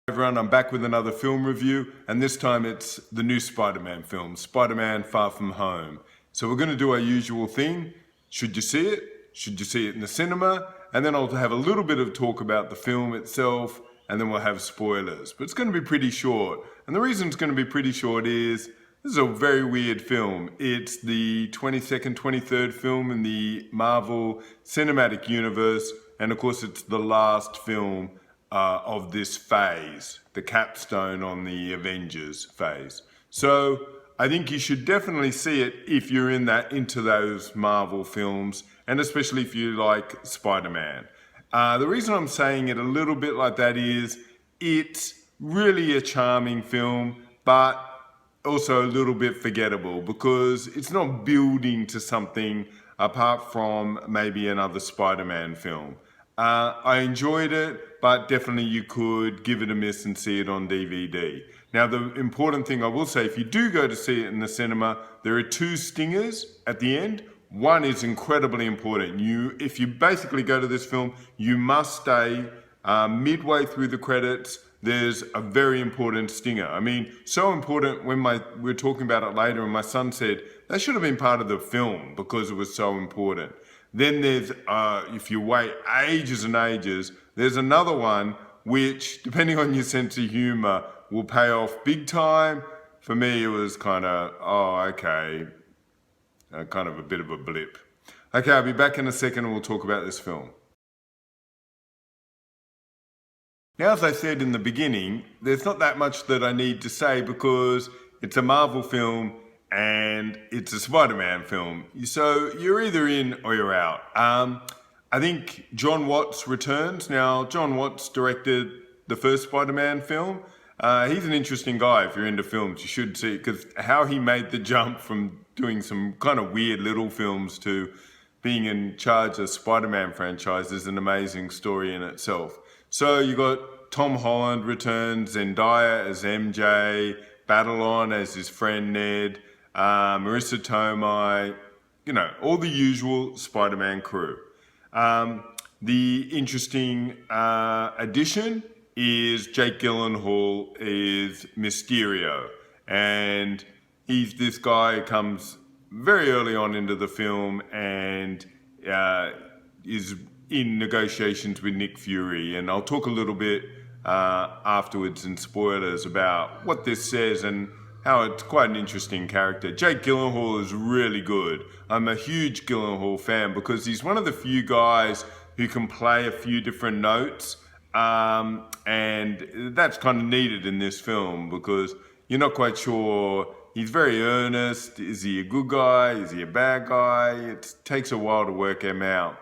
Everyone, I'm back with another film review, and this time it's the new Spider-Man film, Spider-Man Far From Home. So we're going to do our usual thing. Should you see it? Should you see it in the cinema? And then I'll have a little bit of talk about the film itself, and then we'll have spoilers. But it's going to be pretty short. And the reason it's going to be pretty short is this is a very weird film. It's the 22nd, 23rd film in the Marvel Cinematic Universe, and of course it's the last film of this phase, the capstone on the Avengers phase. So I think you should definitely see it if you're into those Marvel films, and especially if you like Spider-Man. The reason I'm saying it a little bit like that is it's really a charming film, but also a little bit forgettable because it's not building to something apart from maybe another Spider-Man film. I enjoyed it, but definitely you could give it a miss and see it on DVD. Now, the important thing I will say, if you do go to see it in the cinema, there are two stingers at the end. One is incredibly important. If you basically go to this film, you must stay midway through the credits. There's a very important stinger. I mean, so important when we're talking about it later, and my son said, that should have been part of the film because it was so important. Then there's, if you wait ages and ages, there's another one which, depending on your sense of humor, will pay off big time. For me, it was kind of, okay, kind of a bit of a blip. Okay, I'll be back in a second and we'll talk about this film. Now, as I said in the beginning, there's not that much that I need to say because it's a Marvel film and it's a Spider-Man film. So you're either in or you're out. I think John Watts returns. Now, John Watts directed the first Spider-Man film. He's an interesting guy. If you're into films, you should see it, because how he made the jump from doing some kind of weird little films to being in charge of Spider-Man franchise is an amazing story in itself. So you got Tom Holland returns, Zendaya as MJ, Battleon as his friend Ned, Marissa Tomei, all the usual Spider-Man crew. The interesting addition is Jake Gyllenhaal is Mysterio, and he's this guy who comes very early on into the film and is in negotiations with Nick Fury, and I'll talk a little bit afterwards in spoilers about what this says and how it's quite an interesting character. Jake Gyllenhaal is really good. I'm a huge Gyllenhaal fan because he's one of the few guys who can play a few different notes, and that's kind of needed in this film because you're not quite sure. He's very earnest. Is he a good guy? Is he a bad guy? It takes a while to work him out.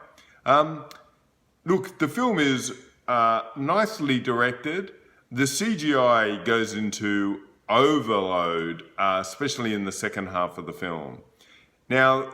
Look, the film is nicely directed. The CGI goes into overload, especially in the second half of the film. Now,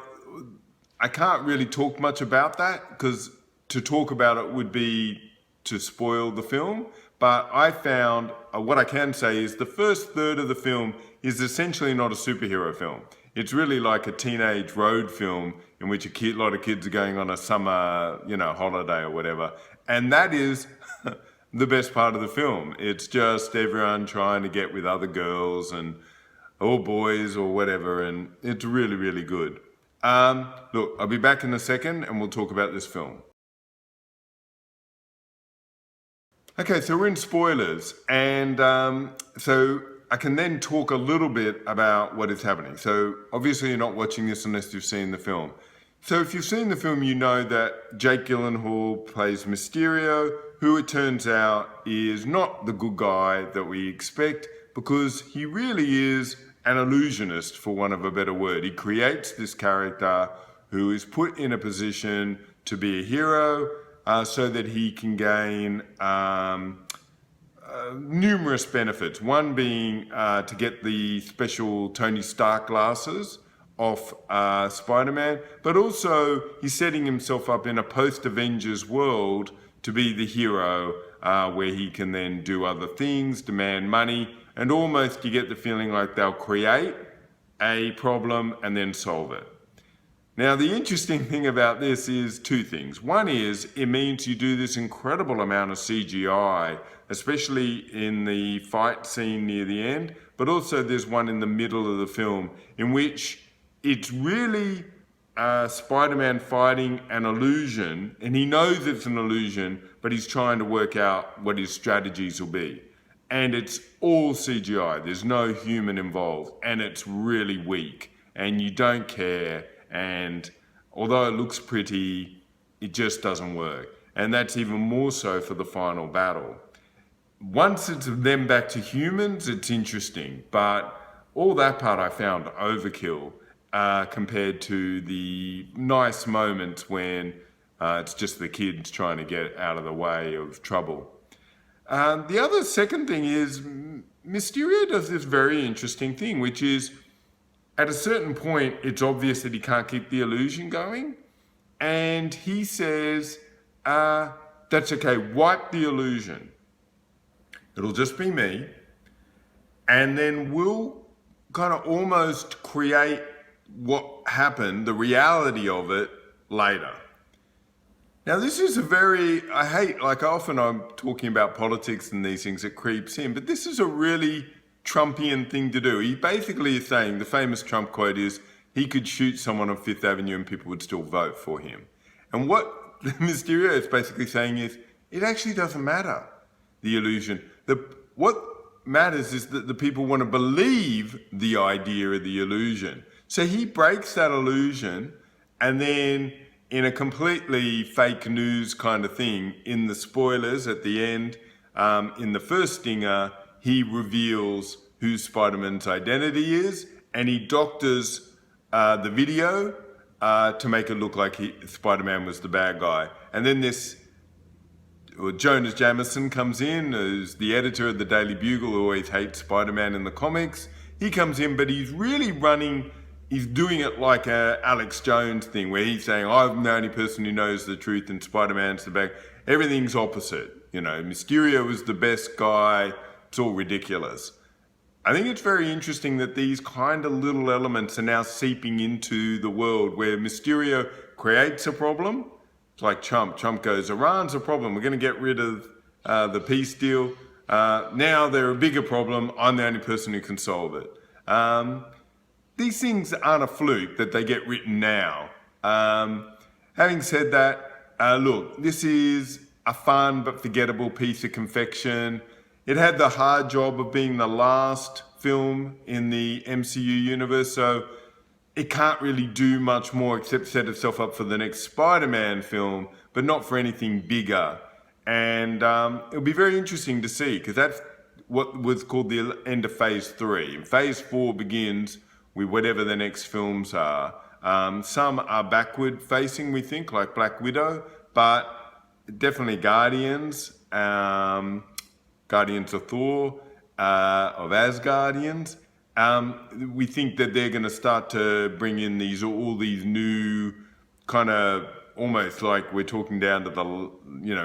I can't really talk much about that because to talk about it would be to spoil the film, but I found, what I can say is the first third of the film is essentially not a superhero film. It's really like a teenage road film in which a lot of kids are going on a summer, holiday or whatever. And that is the best part of the film. It's just everyone trying to get with other girls or boys or whatever, and it's really, really good. Look, I'll be back in a second and we'll talk about this film. Okay, so we're in spoilers, and so I can then talk a little bit about what is happening. So obviously you're not watching this unless you've seen the film. So if you've seen the film, you know that Jake Gyllenhaal plays Mysterio, who it turns out is not the good guy that we expect, because he really is an illusionist, for want of a better word. He creates this character who is put in a position to be a hero so that he can gain numerous benefits. One being to get the special Tony Stark glasses off Spider-Man, but also he's setting himself up in a post-Avengers world to be the hero where he can then do other things, demand money, and almost you get the feeling like they'll create a problem and then solve it. Now, the interesting thing about this is two things. One is it means you do this incredible amount of CGI, especially in the fight scene near the end, but also there's one in the middle of the film in which it's really Spider-Man fighting an illusion, and he knows it's an illusion, but he's trying to work out what his strategies will be. And it's all CGI, there's no human involved, and it's really weak, and you don't care. And although it looks pretty, it just doesn't work. And that's even more so for the final battle. Once it's them back to humans, it's interesting. But all that part I found overkill compared to the nice moments when it's just the kids trying to get out of the way of trouble. The other second thing is Mysterio does this very interesting thing, which is at a certain point, it's obvious that he can't keep the illusion going. And he says, that's okay, wipe the illusion. It'll just be me. And then we'll kind of almost create what happened, the reality of it, later. Now, this is often I'm talking about politics and these things, it creeps in, but this is a really Trumpian thing to do. He basically is saying, the famous Trump quote is, he could shoot someone on Fifth Avenue and people would still vote for him. And what Mysterio is basically saying is, it actually doesn't matter, the illusion. What matters is that the people want to believe the idea of the illusion. So he breaks that illusion, and then in a completely fake news kind of thing, in the spoilers at the end, in the first stinger, he reveals who Spider-Man's identity is, and he doctors the video to make it look like Spider-Man was the bad guy. And then Jonas Jameson comes in, who's the editor of the Daily Bugle, who always hates Spider-Man in the comics. He comes in, but he's really he's doing it like a Alex Jones thing, where he's saying, I'm the only person who knows the truth and Spider-Man's the bad. Everything's opposite. You know, Mysterio is the best guy. It's all ridiculous. I think it's very interesting that these kind of little elements are now seeping into the world where Mysterio creates a problem. It's like Trump. Trump goes, Iran's a problem. We're going to get rid of the peace deal. Now they're a bigger problem. I'm the only person who can solve it. These things aren't a fluke that they get written now. Having said that, look, this is a fun but forgettable piece of confection. It had the hard job of being the last film in the MCU universe, so it can't really do much more except set itself up for the next Spider-Man film, but not for anything bigger. And it'll be very interesting to see, because that's what was called the end of Phase 3. And Phase 4 begins with whatever the next films are. Some are backward facing, we think, like Black Widow, but definitely Guardians, Guardians of Thor, of Asgardians. We think that they're going to start to bring in all these new kind of, almost like we're talking down to the,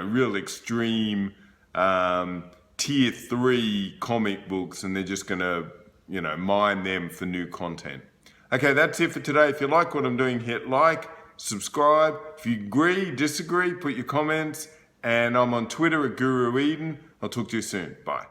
real extreme tier 3 comic books, and they're just going to, mine them for new content. Okay, that's it for today. If you like what I'm doing, hit like, subscribe. If you agree, disagree, put your comments. And I'm on Twitter at Guru Eden. I'll talk to you soon. Bye.